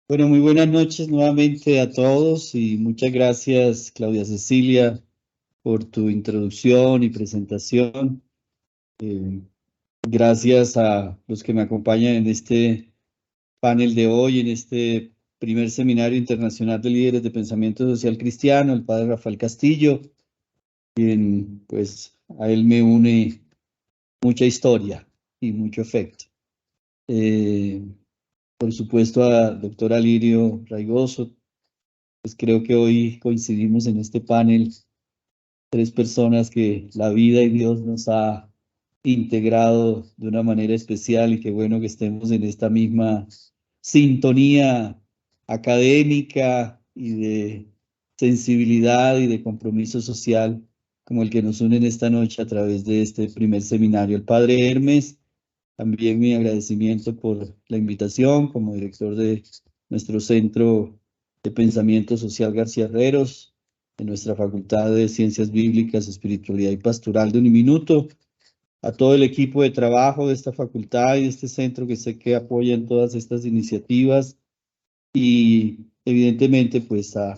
Bueno, muy buenas noches nuevamente a todos y muchas gracias, Claudia Cecilia, por tu introducción y presentación. Eh, Gracias a los que me acompañan en este panel de hoy, en este primer seminario internacional de líderes de pensamiento social cristiano, el padre Rafael Castillo, quien pues a él me une mucha historia y mucho afecto. Por supuesto a doctor Alirio Raigoso. Pues creo que hoy coincidimos en este panel, tres personas que la vida y Dios nos ha integrado de una manera especial y qué bueno que estemos en esta misma sintonía académica y de sensibilidad y de compromiso social como el que nos une en esta noche a través de este primer seminario. El padre Hermes, también mi agradecimiento por la invitación como director de nuestro Centro de Pensamiento Social García Herreros, de nuestra Facultad de Ciencias Bíblicas, Espiritualidad y Pastoral de Uniminuto, a todo el equipo de trabajo de esta facultad y de este centro que sé que apoyan todas estas iniciativas y evidentemente pues a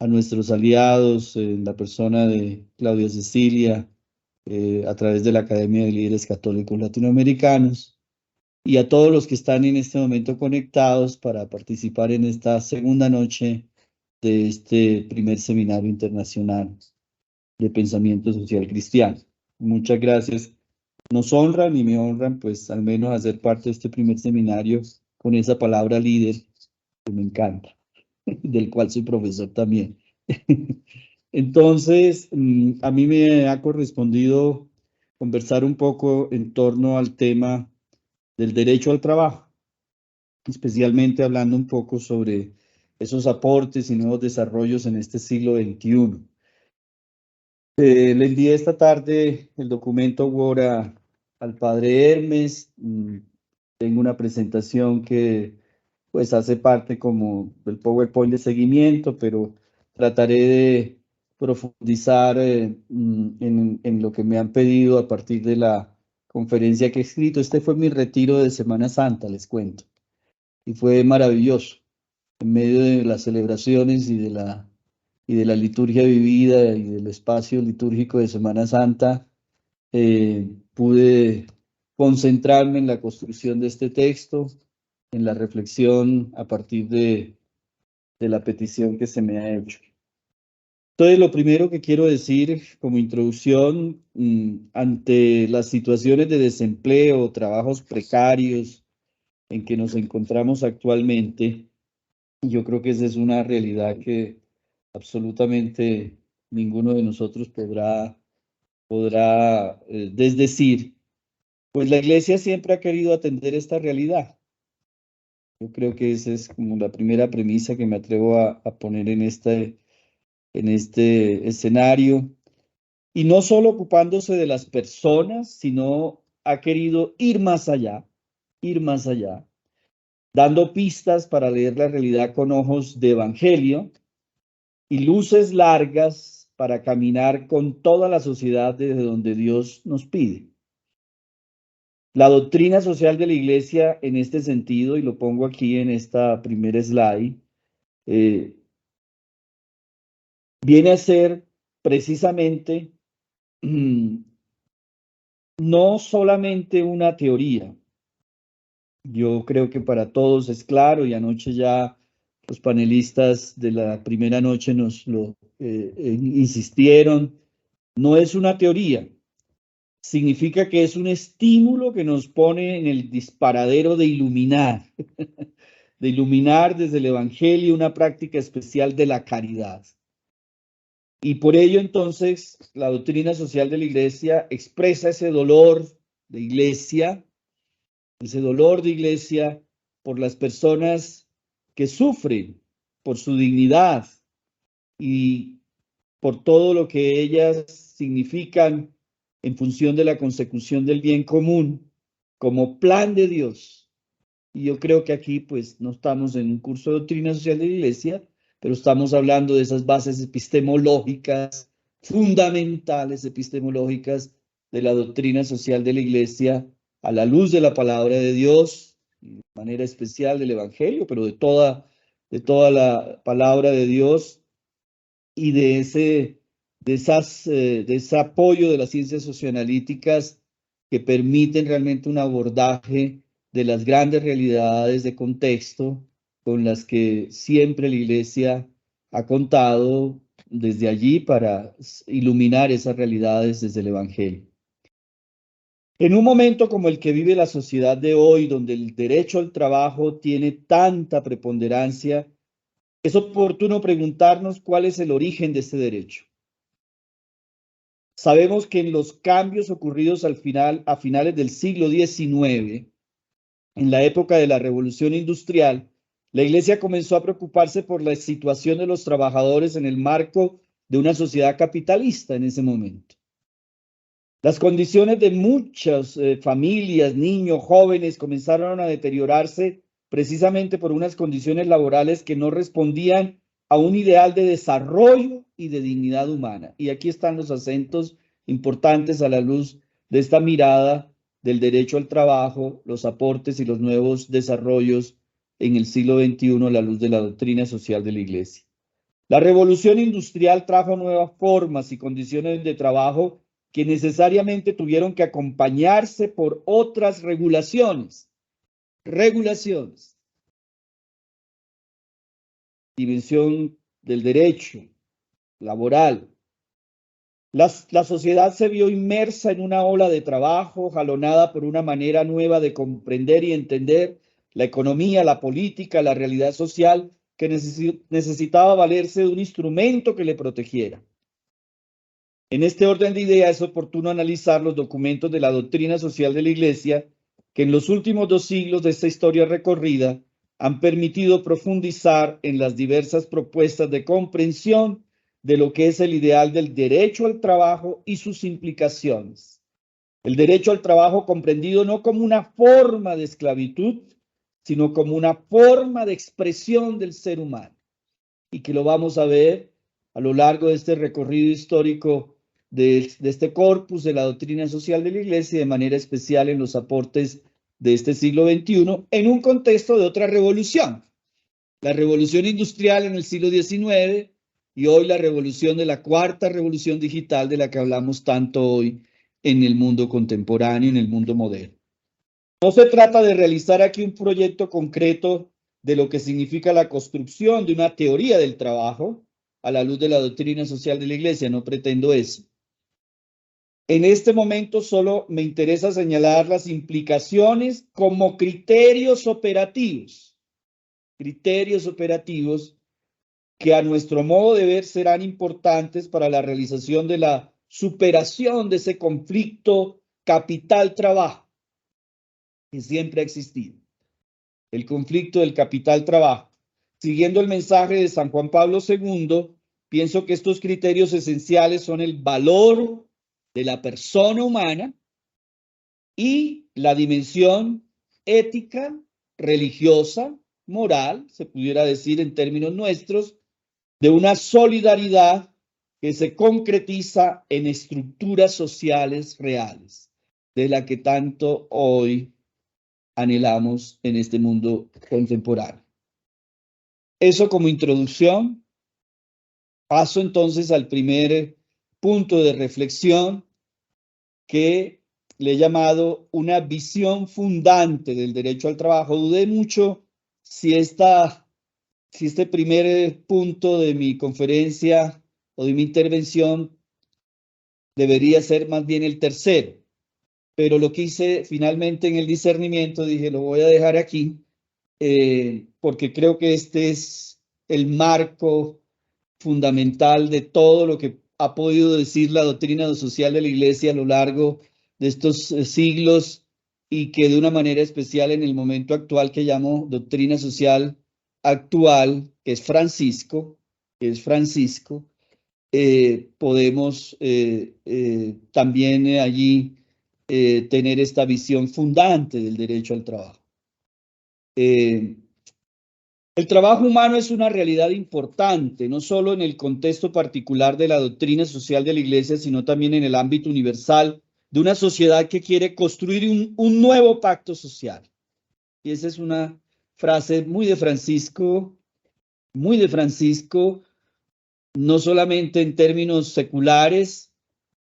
nuestros aliados, en la persona de Claudia Cecilia, a través de la Academia de Líderes Católicos Latinoamericanos y a todos los que están en este momento conectados para participar en esta segunda noche de este primer seminario internacional de pensamiento social cristiano. Muchas gracias. Nos honran y me honran, pues, al menos hacer parte de este primer seminario con esa palabra líder que me encanta, del cual soy profesor también. Entonces, a mí me ha correspondido conversar un poco en torno al tema del derecho al trabajo, especialmente hablando un poco sobre esos aportes y nuevos desarrollos en este siglo XXI. Le envié esta tarde el documento Word al padre Hermes. Tengo una presentación que pues hace parte como del PowerPoint de seguimiento, pero trataré de profundizar en lo que me han pedido a partir de la conferencia que he escrito. Este fue mi retiro de Semana Santa, les cuento, y fue maravilloso. En medio de las celebraciones y de la liturgia vivida y del espacio litúrgico de Semana Santa, pude concentrarme en la construcción de este texto, en la reflexión a partir de la petición que se me ha hecho. Entonces, lo primero que quiero decir como introducción, ante las situaciones de desempleo, trabajos precarios en que nos encontramos actualmente, yo creo que esa es una realidad que absolutamente ninguno de nosotros podrá desdecir. Pues la iglesia siempre ha querido atender esta realidad. Yo creo que esa es como la primera premisa que me atrevo a poner en este escenario. Y no solo ocupándose de las personas, sino ha querido ir más allá, dando pistas para leer la realidad con ojos de evangelio y luces largas para caminar con toda la sociedad desde donde Dios nos pide. La doctrina social de la iglesia en este sentido, y lo pongo aquí en esta primera slide, viene a ser precisamente no solamente una teoría. Yo creo que para todos es claro, y anoche ya los panelistas de la primera noche nos lo insistieron, no es una teoría, significa que es un estímulo que nos pone en el disparadero de iluminar, de iluminar desde el Evangelio una práctica especial de la caridad. Y por ello entonces la doctrina social de la iglesia expresa ese dolor de iglesia, ese dolor de iglesia por las personas que sufren, por su dignidad y por todo lo que ellas significan en función de la consecución del bien común como plan de Dios. Y yo creo que aquí pues no estamos en un curso de doctrina social de la iglesia, pero estamos hablando de esas bases epistemológicas, fundamentales epistemológicas de la doctrina social de la iglesia a la luz de la palabra de Dios de manera especial del Evangelio, pero de toda la palabra de Dios y de ese apoyo de las ciencias socioanalíticas que permiten realmente un abordaje de las grandes realidades de contexto con las que siempre la Iglesia ha contado desde allí para iluminar esas realidades desde el Evangelio. En un momento como el que vive la sociedad de hoy, donde el derecho al trabajo tiene tanta preponderancia, es oportuno preguntarnos cuál es el origen de este derecho. Sabemos que en los cambios ocurridos a finales del siglo XIX, en la época de la Revolución Industrial, la Iglesia comenzó a preocuparse por la situación de los trabajadores en el marco de una sociedad capitalista en ese momento. Las condiciones de muchas familias, niños, jóvenes comenzaron a deteriorarse precisamente por unas condiciones laborales que no respondían a un ideal de desarrollo y de dignidad humana. Y aquí están los acentos importantes a la luz de esta mirada del derecho al trabajo, los aportes y los nuevos desarrollos en el siglo XXI a la luz de la doctrina social de la Iglesia. La revolución industrial trajo nuevas formas y condiciones de trabajo que necesariamente tuvieron que acompañarse por otras regulaciones. Dimensión del derecho laboral. La sociedad se vio inmersa en una ola de trabajo, jalonada por una manera nueva de comprender y entender la economía, la política, la realidad social, que necesitaba valerse de un instrumento que le protegiera. En este orden de ideas es oportuno analizar los documentos de la doctrina social de la Iglesia que en los últimos 2 siglos de esta historia recorrida han permitido profundizar en las diversas propuestas de comprensión de lo que es el ideal del derecho al trabajo y sus implicaciones. El derecho al trabajo comprendido no como una forma de esclavitud, sino como una forma de expresión del ser humano. Y que lo vamos a ver a lo largo de este recorrido histórico de este corpus de la doctrina social de la Iglesia, de manera especial en los aportes de este siglo XXI, en un contexto de otra revolución. La revolución industrial en el siglo XIX y hoy la revolución de la cuarta revolución digital de la que hablamos tanto hoy en el mundo contemporáneo, en el mundo moderno. No se trata de realizar aquí un proyecto concreto de lo que significa la construcción de una teoría del trabajo a la luz de la doctrina social de la Iglesia, no pretendo eso. En este momento solo me interesa señalar las implicaciones como criterios operativos que a nuestro modo de ver serán importantes para la realización de la superación de ese conflicto capital-trabajo que siempre ha existido. El conflicto del capital-trabajo. Siguiendo el mensaje de San Juan Pablo II, pienso que estos criterios esenciales son el valor de la persona humana y la dimensión ética, religiosa, moral, se pudiera decir en términos nuestros, de una solidaridad que se concretiza en estructuras sociales reales, de la que tanto hoy anhelamos en este mundo contemporáneo. Eso como introducción. Paso entonces al primer punto de reflexión que le he llamado una visión fundante del derecho al trabajo. Dudé mucho si este primer punto de mi conferencia o de mi intervención debería ser más bien el tercero, pero lo que hice finalmente en el discernimiento, dije, lo voy a dejar aquí, porque creo que este es el marco fundamental de todo lo que ha podido decir la doctrina social de la Iglesia a lo largo de estos siglos y que de una manera especial en el momento actual que llamo doctrina social actual, que es Francisco, podemos también allí tener esta visión fundante del derecho al trabajo. El trabajo humano es una realidad importante, no solo en el contexto particular de la doctrina social de la Iglesia, sino también en el ámbito universal de una sociedad que quiere construir un nuevo pacto social. y esa es una frase muy de Francisco, no solamente en términos seculares,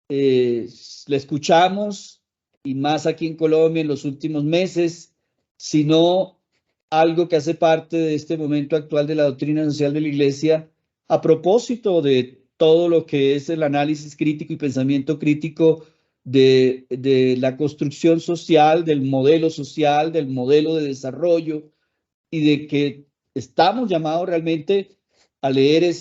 la escuchamos, y más aquí en Colombia en los últimos meses, sino algo que hace parte de este momento actual de la doctrina social de la Iglesia, a propósito de todo lo que es el análisis crítico y pensamiento crítico de la construcción social, del modelo de desarrollo, y de que estamos llamados realmente a leer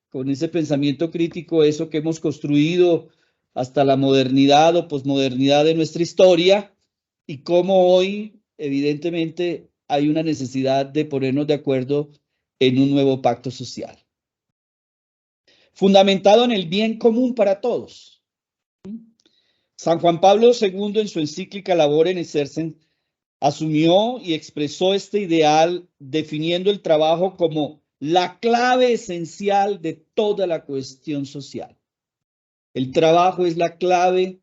con ese pensamiento crítico, eso que hemos construido hasta la modernidad o posmodernidad de nuestra historia, y cómo hoy, evidentemente, hay una necesidad de ponernos de acuerdo en un nuevo pacto social, fundamentado en el bien común para todos. San Juan Pablo II, en su encíclica Labor en Exercens, asumió y expresó este ideal definiendo el trabajo como la clave esencial de toda la cuestión social. El trabajo es la clave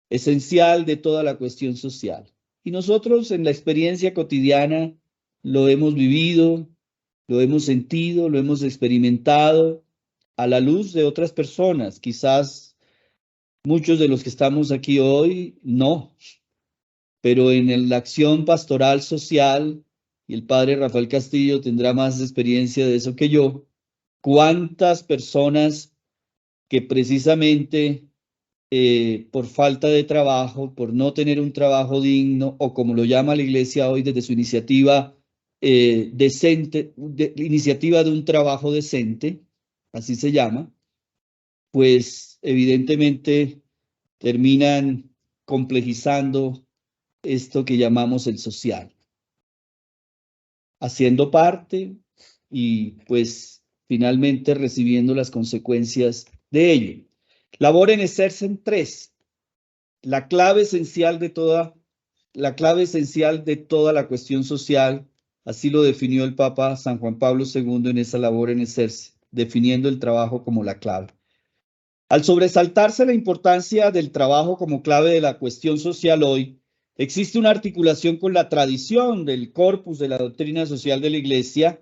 esencial de toda la cuestión social. Y nosotros en la experiencia cotidiana lo hemos vivido, lo hemos sentido, lo hemos experimentado a la luz de otras personas. Quizás muchos de los que estamos aquí hoy no, pero en la acción pastoral social, y el padre Rafael Castillo tendrá más experiencia de eso que yo, cuántas personas que precisamente por falta de trabajo, por no tener un trabajo digno, o como lo llama la Iglesia hoy desde su iniciativa decente, iniciativa de un trabajo decente, así se llama, pues evidentemente terminan complejizando esto que llamamos el social, haciendo parte y pues finalmente recibiendo las consecuencias de ello. Labor en Exercens 3, la clave esencial de toda la cuestión social, así lo definió el Papa San Juan Pablo II en esa Labor en Exercens, definiendo el trabajo como la clave. Al sobresaltarse la importancia del trabajo como clave de la cuestión social hoy, existe una articulación con la tradición del corpus de la doctrina social de la Iglesia,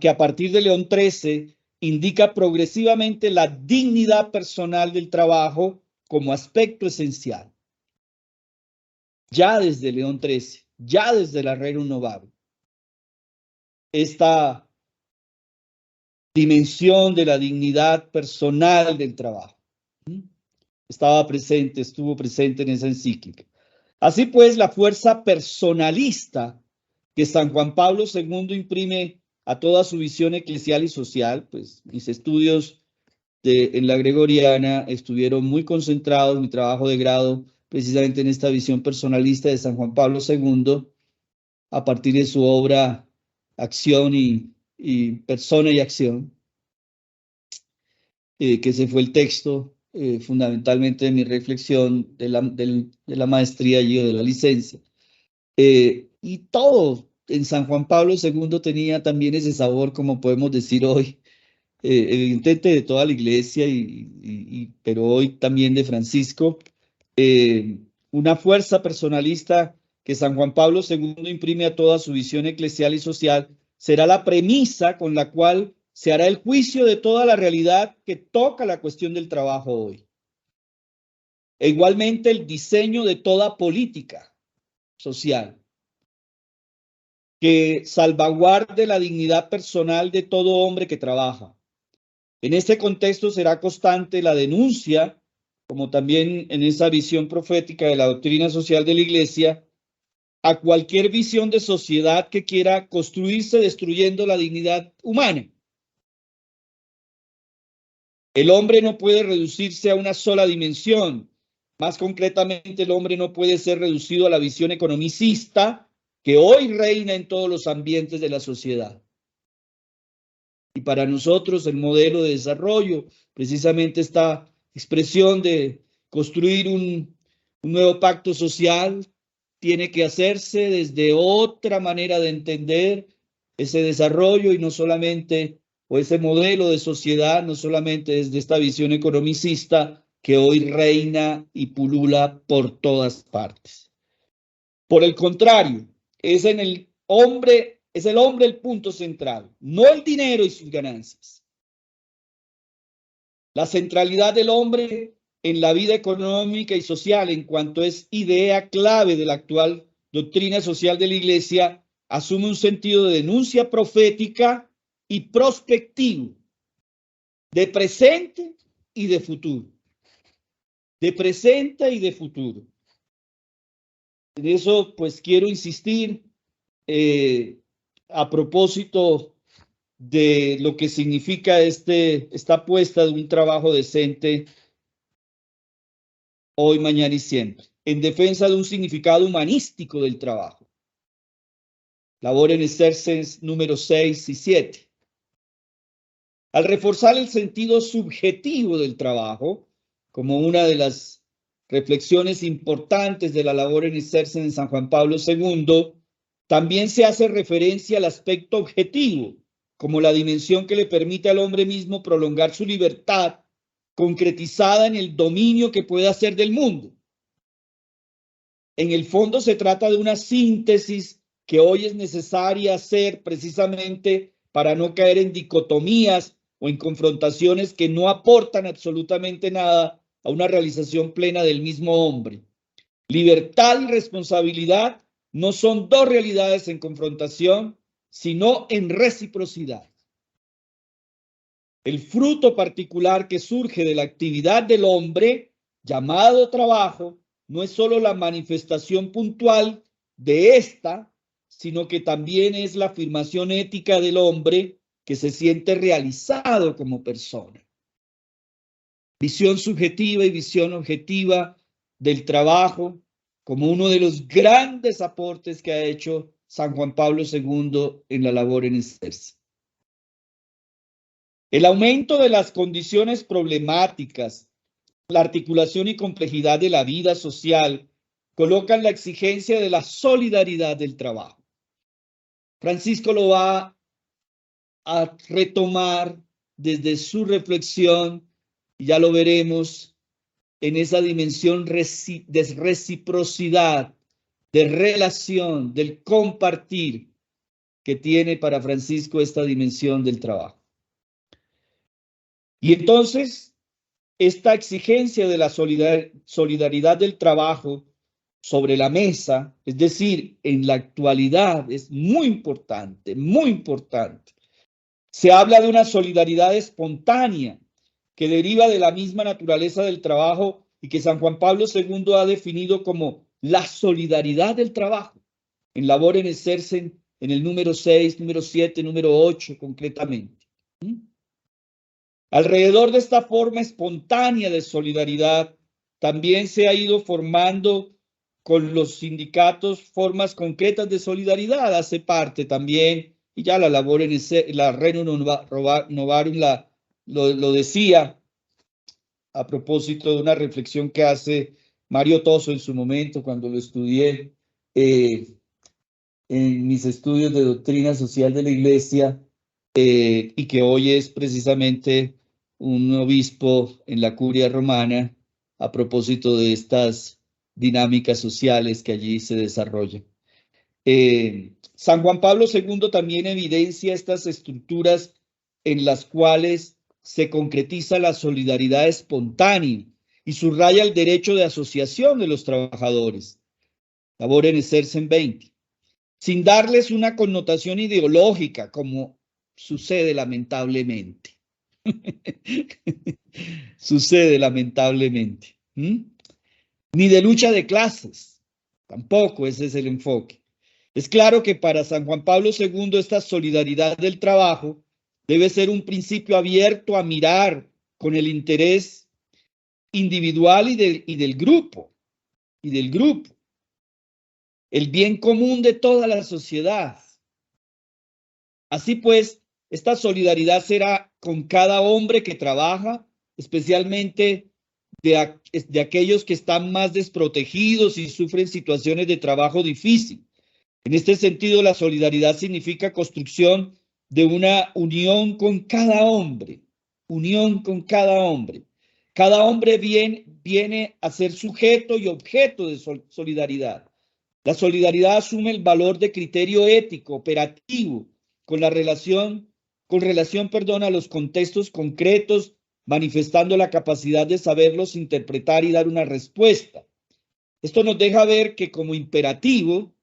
que a partir de León XIII indica progresivamente la dignidad personal del trabajo como aspecto esencial. Ya desde León XIII, ya desde la Rerum Novarum, esta dimensión de la dignidad personal del trabajo estuvo presente en esa encíclica. Así pues, la fuerza personalista que San Juan Pablo II imprime a toda su visión eclesial y social, pues mis estudios en la Gregoriana estuvieron muy concentrados, mi trabajo de grado, precisamente en esta visión personalista de San Juan Pablo II, a partir de su obra Acción y Persona y Acción, que ese fue el texto fundamentalmente de mi reflexión de la maestría y de la licencia. Y todo en San Juan Pablo II tenía también ese sabor, como podemos decir hoy, evidentemente de toda la iglesia, pero hoy también de Francisco, una fuerza personalista que San Juan Pablo II imprime a toda su visión eclesial y social, será la premisa con la cual se hará el juicio de toda la realidad que toca la cuestión del trabajo hoy. E igualmente el diseño de toda política social que salvaguarde la dignidad personal de todo hombre que trabaja. En este contexto será constante la denuncia, como también en esa visión profética de la doctrina social de la Iglesia, a cualquier visión de sociedad que quiera construirse destruyendo la dignidad humana. El hombre no puede reducirse a una sola dimensión. Más concretamente, el hombre no puede ser reducido a la visión economicista que hoy reina en todos los ambientes de la sociedad. Y para nosotros el modelo de desarrollo, precisamente esta expresión de construir un nuevo pacto social, tiene que hacerse desde otra manera de entender ese desarrollo y no solamente, o ese modelo de sociedad, no solamente desde esta visión economicista que hoy reina y pulula por todas partes. Por el contrario, es en el hombre, es el hombre el punto central, no el dinero y sus ganancias. La centralidad del hombre en la vida económica y social, en cuanto es idea clave de la actual doctrina social de la Iglesia, asume un sentido de denuncia profética y prospectivo, de presente y de futuro. De presente y de futuro. En eso, pues, quiero insistir a propósito de lo que significa esta apuesta de un trabajo decente hoy, mañana y siempre, en defensa de un significado humanístico del trabajo. Labor en Exercens número 6 y 7. Al reforzar el sentido subjetivo del trabajo, como una de las reflexiones importantes de la labor en Exercens en San Juan Pablo II, también se hace referencia al aspecto objetivo, como la dimensión que le permite al hombre mismo prolongar su libertad, concretizada en el dominio que puede hacer del mundo. En el fondo se trata de una síntesis que hoy es necesaria hacer precisamente para no caer en dicotomías o en confrontaciones que no aportan absolutamente nada a una realización plena del mismo hombre. Libertad y responsabilidad no son dos realidades en confrontación, sino en reciprocidad. El fruto particular que surge de la actividad del hombre, llamado trabajo, no es solo la manifestación puntual de esta, sino que también es la afirmación ética del hombre que se siente realizado como persona. Visión subjetiva y visión objetiva del trabajo como uno de los grandes aportes que ha hecho San Juan Pablo II en la labor en Exercens. El aumento de las condiciones problemáticas, la articulación y complejidad de la vida social colocan la exigencia de la solidaridad del trabajo. Francisco lo va a retomar desde su reflexión, y ya lo veremos, en esa dimensión de reciprocidad, de relación, del compartir que tiene para Francisco esta dimensión del trabajo. Y entonces, esta exigencia de la solidaridad del trabajo sobre la mesa, es decir, en la actualidad, es muy importante, muy importante. Se habla de una solidaridad espontánea que deriva de la misma naturaleza del trabajo y que San Juan Pablo II ha definido como la solidaridad del trabajo, en Labor en Exercens, en el número 6, número 7, número 8, concretamente. Alrededor de esta forma espontánea de solidaridad, también se ha ido formando con los sindicatos formas concretas de solidaridad, hace parte también, y ya la labor en la Rerum Novarum lo decía, a propósito de una reflexión que hace Mario Toso en su momento, cuando lo estudié en mis estudios de doctrina social de la Iglesia, y que hoy es precisamente un obispo en la curia romana a propósito de estas dinámicas sociales que allí se desarrollan. San Juan Pablo II también evidencia estas estructuras en las cuales se concretiza la solidaridad espontánea y subraya el derecho de asociación de los trabajadores. Labor en Exercens 20. Sin darles una connotación ideológica, como sucede lamentablemente. Sucede lamentablemente. Ni de lucha de clases, tampoco ese es el enfoque. Es claro que para San Juan Pablo II esta solidaridad del trabajo debe ser un principio abierto a mirar con el interés individual y del grupo, el bien común de toda la sociedad. Así pues, esta solidaridad será con cada hombre que trabaja, especialmente de aquellos que están más desprotegidos y sufren situaciones de trabajo difícil. En este sentido, la solidaridad significa construcción de una unión con cada hombre, unión con cada hombre. Cada hombre viene a ser sujeto y objeto de solidaridad. La solidaridad asume el valor de criterio ético, operativo, con relación, a los contextos concretos, manifestando la capacidad de saberlos interpretar y dar una respuesta. Esto nos deja ver que como imperativo,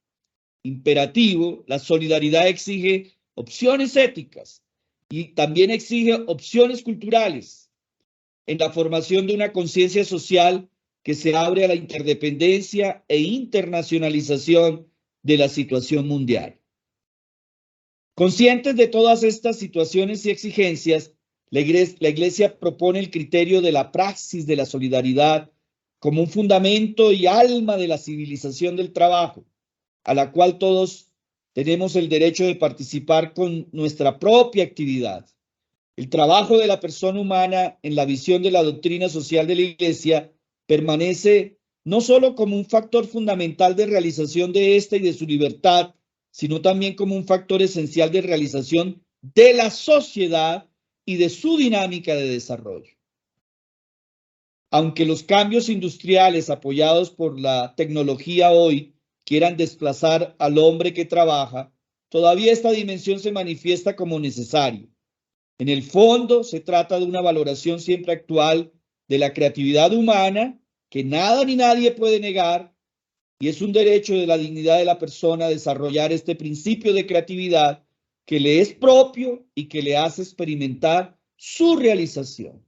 la solidaridad exige opciones éticas y también exige opciones culturales en la formación de una conciencia social que se abre a la interdependencia e internacionalización de la situación mundial. Conscientes de todas estas situaciones y exigencias, la Iglesia propone el criterio de la praxis de la solidaridad como un fundamento y alma de la civilización del trabajo, a la cual todos tenemos el derecho de participar con nuestra propia actividad. El trabajo de la persona humana en la visión de la doctrina social de la Iglesia permanece no solo como un factor fundamental de realización de ésta y de su libertad, sino también como un factor esencial de realización de la sociedad y de su dinámica de desarrollo. Aunque los cambios industriales apoyados por la tecnología hoy quieran desplazar al hombre que trabaja, todavía esta dimensión se manifiesta como necesaria. En el fondo, se trata de una valoración siempre actual de la creatividad humana que nada ni nadie puede negar, y es un derecho de la dignidad de la persona desarrollar este principio de creatividad que le es propio y que le hace experimentar su realización.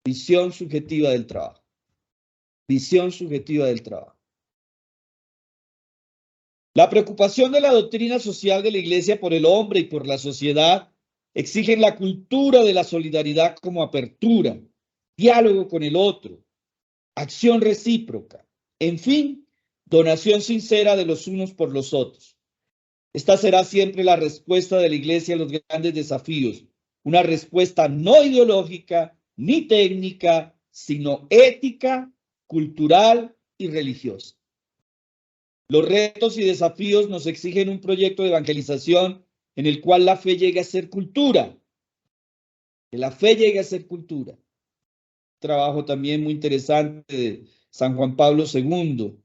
Visión subjetiva del trabajo. Visión subjetiva del trabajo. La preocupación de la doctrina social de la Iglesia por el hombre y por la sociedad exigen la cultura de la solidaridad como apertura, diálogo con el otro, acción recíproca, en fin, donación sincera de los unos por los otros. Esta será siempre la respuesta de la Iglesia a los grandes desafíos, una respuesta no ideológica ni técnica, sino ética, cultural y religiosa. Los retos y desafíos nos exigen un proyecto de evangelización en el cual la fe llegue a ser cultura, que la fe llegue a ser cultura. Trabajo también muy interesante de San Juan Pablo II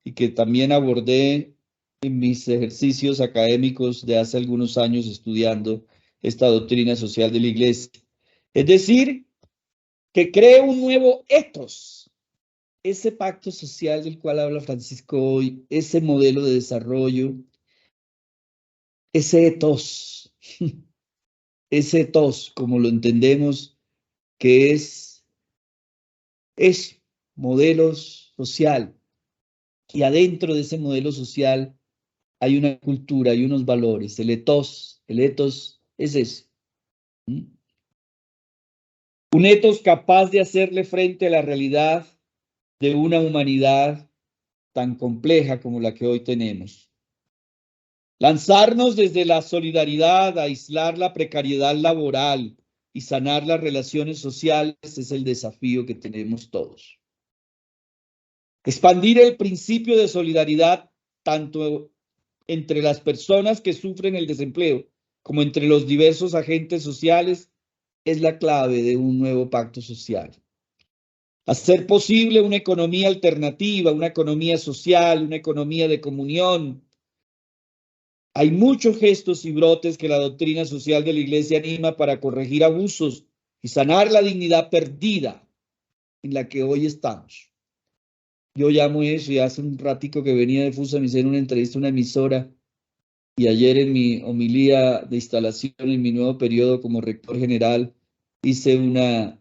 y que también abordé en mis ejercicios académicos de hace algunos años estudiando esta doctrina social de la Iglesia. Es decir, que cree un nuevo ethos, ese pacto social del cual habla Francisco hoy, ese modelo de desarrollo, ese ethos, como lo entendemos, que es modelo social, y adentro de ese modelo social hay una cultura, hay unos valores, el ethos es eso. Un ethos capaz de hacerle frente a la realidad de una humanidad tan compleja como la que hoy tenemos. Lanzarnos desde la solidaridad a aislar la precariedad laboral y sanar las relaciones sociales es el desafío que tenemos todos. Expandir el principio de solidaridad tanto entre las personas que sufren el desempleo como entre los diversos agentes sociales es la clave de un nuevo pacto social. Hacer posible una economía alternativa, una economía social, una economía de comunión. Hay muchos gestos y brotes que la doctrina social de la Iglesia anima para corregir abusos y sanar la dignidad perdida en la que hoy estamos. Yo llamo eso, y hace un ratico que venía de Fusa, me hicieron una entrevista a una emisora, y ayer en mi homilía de instalación en mi nuevo periodo como rector general hice una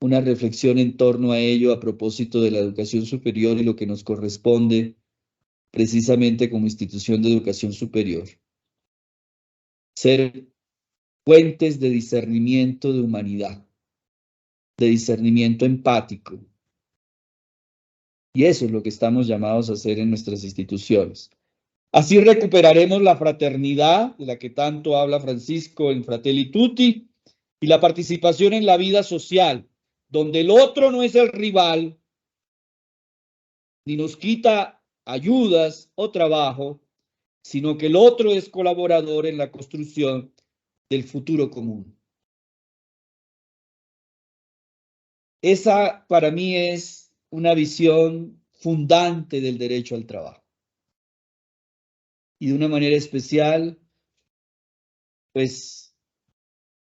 reflexión en torno a ello a propósito de la educación superior y lo que nos corresponde precisamente como institución de educación superior. Ser fuentes de discernimiento de humanidad, de discernimiento empático. Y eso es lo que estamos llamados a hacer en nuestras instituciones. Así recuperaremos la fraternidad de la que tanto habla Francisco en Fratelli Tutti y la participación en la vida social, donde el otro no es el rival, ni nos quita ayudas o trabajo, sino que el otro es colaborador en la construcción del futuro común. Esa para mí es una visión fundante del derecho al trabajo. y de una manera especial, pues,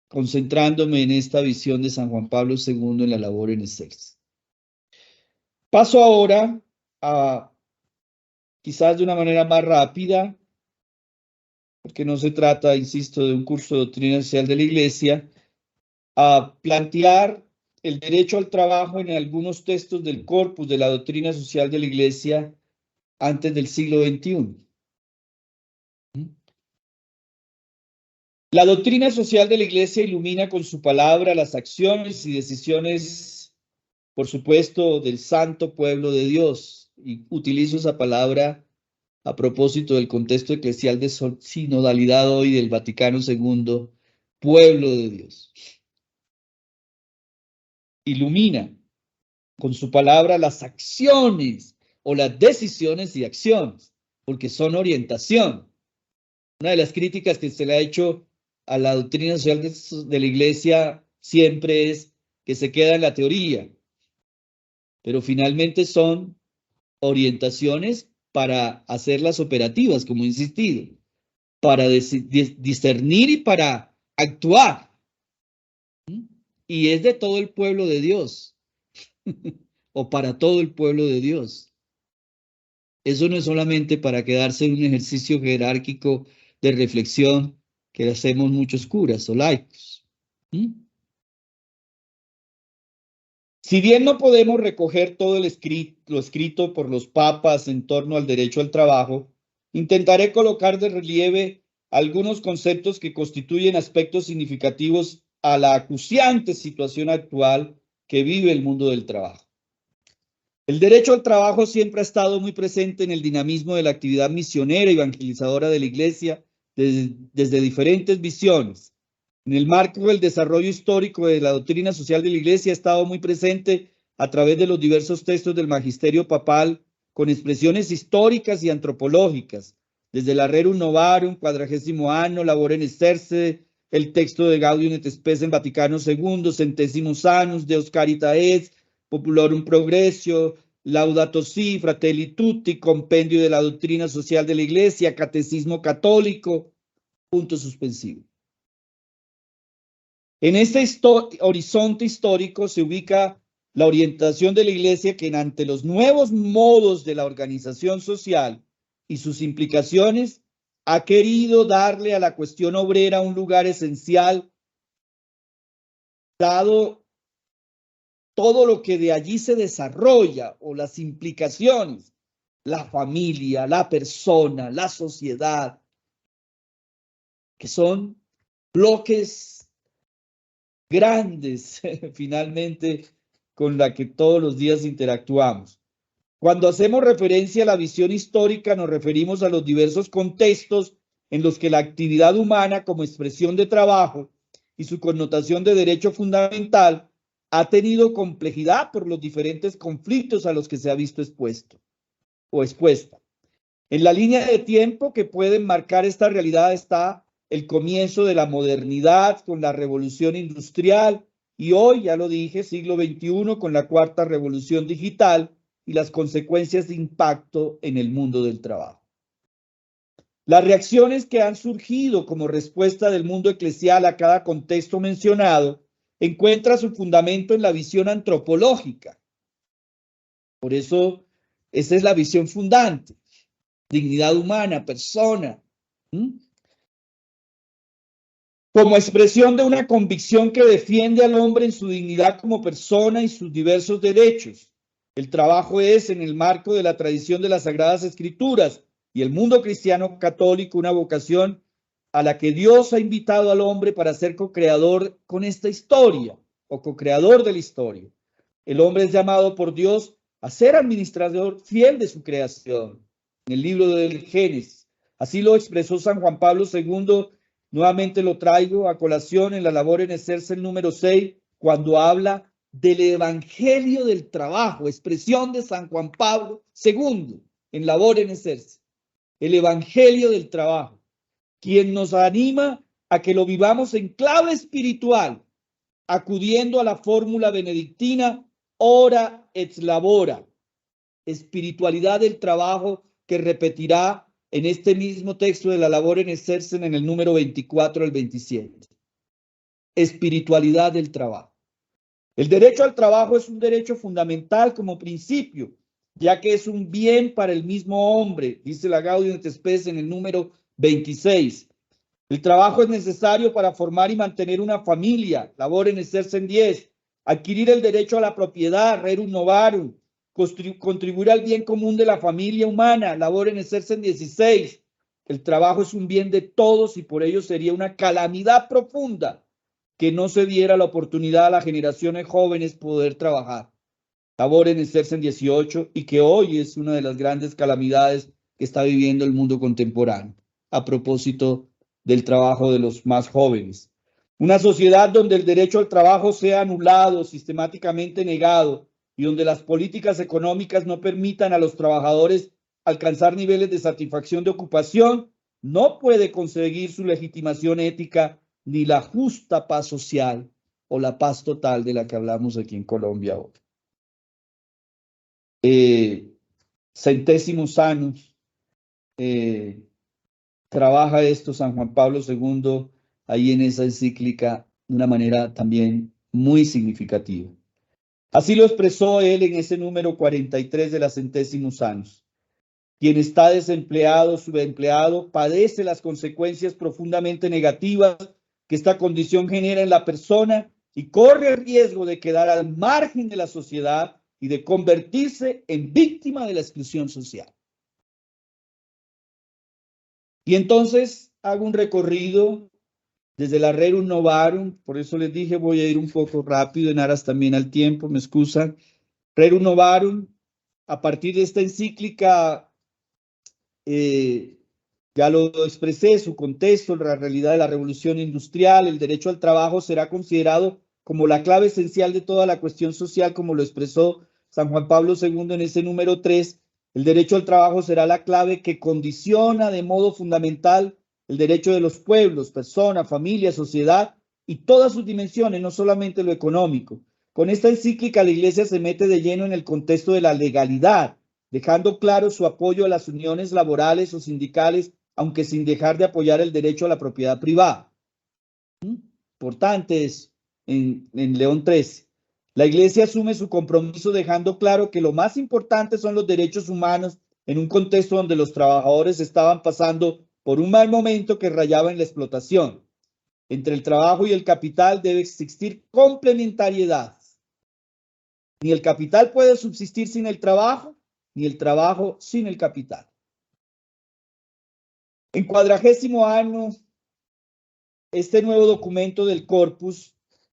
concentrándome en esta visión de San Juan Pablo II en la labor en excelsis. Paso ahora a, quizás de una manera más rápida, porque no se trata, insisto, de un curso de doctrina social de la Iglesia, a plantear el derecho al trabajo en algunos textos del corpus de la doctrina social de la Iglesia antes del siglo XXI. La doctrina social de la Iglesia ilumina con su palabra las acciones y decisiones, por supuesto, del santo pueblo de Dios. Y utilizo esa palabra a propósito del contexto eclesial de sinodalidad hoy del Vaticano II, pueblo de Dios. Ilumina con su palabra las acciones o las decisiones y acciones, porque son orientación. Una de las críticas que se le ha hecho a la doctrina social de la Iglesia siempre es que se queda en la teoría, pero finalmente son orientaciones para hacerlas operativas, como he insistido, para discernir y para actuar. Y es de todo el pueblo de Dios, o para todo el pueblo de Dios. Eso no es solamente para quedarse en un ejercicio jerárquico de reflexión que hacemos muchos curas o laicos. Si bien no podemos recoger todo lo escrito por los papas en torno al derecho al trabajo, intentaré colocar de relieve algunos conceptos que constituyen aspectos significativos a la acuciante situación actual que vive el mundo del trabajo. El derecho al trabajo siempre ha estado muy presente en el dinamismo de la actividad misionera y evangelizadora de la Iglesia desde diferentes visiones. En el marco del desarrollo histórico de la doctrina social de la Iglesia ha estado muy presente a través de los diversos textos del magisterio papal con expresiones históricas y antropológicas, desde el Rerum Novarum, 40º Anno, Labor in Exercere, el texto de Gaudium et Spes en Vaticano II, Centésimos Annus, Deus Caritatis, Populorum Progressio, Laudato Si, Fratelli Tutti, Compendio de la Doctrina Social de la Iglesia, Catecismo Católico, punto suspensivo. En este horizonte histórico se ubica la orientación de la Iglesia que ante los nuevos modos de la organización social y sus implicaciones ha querido darle a la cuestión obrera un lugar esencial, dado todo lo que de allí se desarrolla o las implicaciones, la familia, la persona, la sociedad, que son bloques grandes finalmente con la que todos los días interactuamos. Cuando hacemos referencia a la visión histórica nos referimos a los diversos contextos en los que la actividad humana como expresión de trabajo y su connotación de derecho fundamental ha tenido complejidad por los diferentes conflictos a los que se ha visto expuesto o expuesta. En la línea de tiempo que puede marcar esta realidad está el comienzo de la modernidad con la revolución industrial y hoy, ya lo dije, siglo XXI con la cuarta revolución digital y las consecuencias de impacto en el mundo del trabajo. Las reacciones que han surgido como respuesta del mundo eclesial a cada contexto mencionado encuentra su fundamento en la visión antropológica. Por eso, esa es la visión fundante. Dignidad humana, persona. Como expresión de una convicción que defiende al hombre en su dignidad como persona y sus diversos derechos. El trabajo es, en el marco de la tradición de las Sagradas Escrituras y el mundo cristiano católico, una vocación a la que Dios ha invitado al hombre para ser co-creador con esta historia o co-creador de la historia. El hombre es llamado por Dios a ser administrador fiel de su creación. En el libro del Génesis. Así lo expresó San Juan Pablo II. Nuevamente lo traigo a colación en la Labor in Exercere número 6, cuando habla del Evangelio del Trabajo, expresión de San Juan Pablo II en Labor in Exercere. El Evangelio del Trabajo, quien nos anima a que lo vivamos en clave espiritual, acudiendo a la fórmula benedictina ora et labora, espiritualidad del trabajo que repetirá en este mismo texto de la labor en exercen en el número 24 al 27. Espiritualidad del trabajo. El derecho al trabajo es un derecho fundamental como principio, ya que es un bien para el mismo hombre, dice la Gaudium et Spes en el número 26. El trabajo es necesario para formar y mantener una familia, labor en exercen 10, adquirir el derecho a la propiedad, rerum novarum, contribuir al bien común de la familia humana, labor en exercen 16. El trabajo es un bien de todos y por ello sería una calamidad profunda que no se diera la oportunidad a las generaciones jóvenes poder trabajar. Labor en exercen 18 y que hoy es una de las grandes calamidades que está viviendo el mundo contemporáneo. A propósito del trabajo de los más jóvenes. Una sociedad donde el derecho al trabajo sea anulado, sistemáticamente negado, y donde las políticas económicas no permitan a los trabajadores alcanzar niveles de satisfacción de ocupación, no puede conseguir su legitimación ética ni la justa paz social o la paz total de la que hablamos aquí en Colombia hoy. Centésimos años trabaja esto San Juan Pablo II ahí en esa encíclica de una manera también muy significativa. Así lo expresó él en ese número 43 de las Centésimos años. Quien está desempleado, subempleado, padece las consecuencias profundamente negativas que esta condición genera en la persona y corre el riesgo de quedar al margen de la sociedad y de convertirse en víctima de la exclusión social. Y entonces hago un recorrido desde la Rerum Novarum, por eso les dije voy a ir un poco rápido en aras también al tiempo, me excusan. Rerum Novarum, a partir de esta encíclica, ya lo expresé, su contexto, la realidad de la revolución industrial, el derecho al trabajo será considerado como la clave esencial de toda la cuestión social, como lo expresó San Juan Pablo II en ese número 3. El derecho al trabajo será la clave que condiciona de modo fundamental el derecho de los pueblos, personas, familias, sociedad y todas sus dimensiones, no solamente lo económico. Con esta encíclica la Iglesia se mete de lleno en el contexto de la legalidad, dejando claro su apoyo a las uniones laborales o sindicales, aunque sin dejar de apoyar el derecho a la propiedad privada. Importante es en León XIII. La Iglesia asume su compromiso dejando claro que lo más importante son los derechos humanos en un contexto donde los trabajadores estaban pasando por un mal momento que rayaba en la explotación. Entre el trabajo y el capital debe existir complementariedad. Ni el capital puede subsistir sin el trabajo, ni el trabajo sin el capital. En 40º año, este nuevo documento del corpus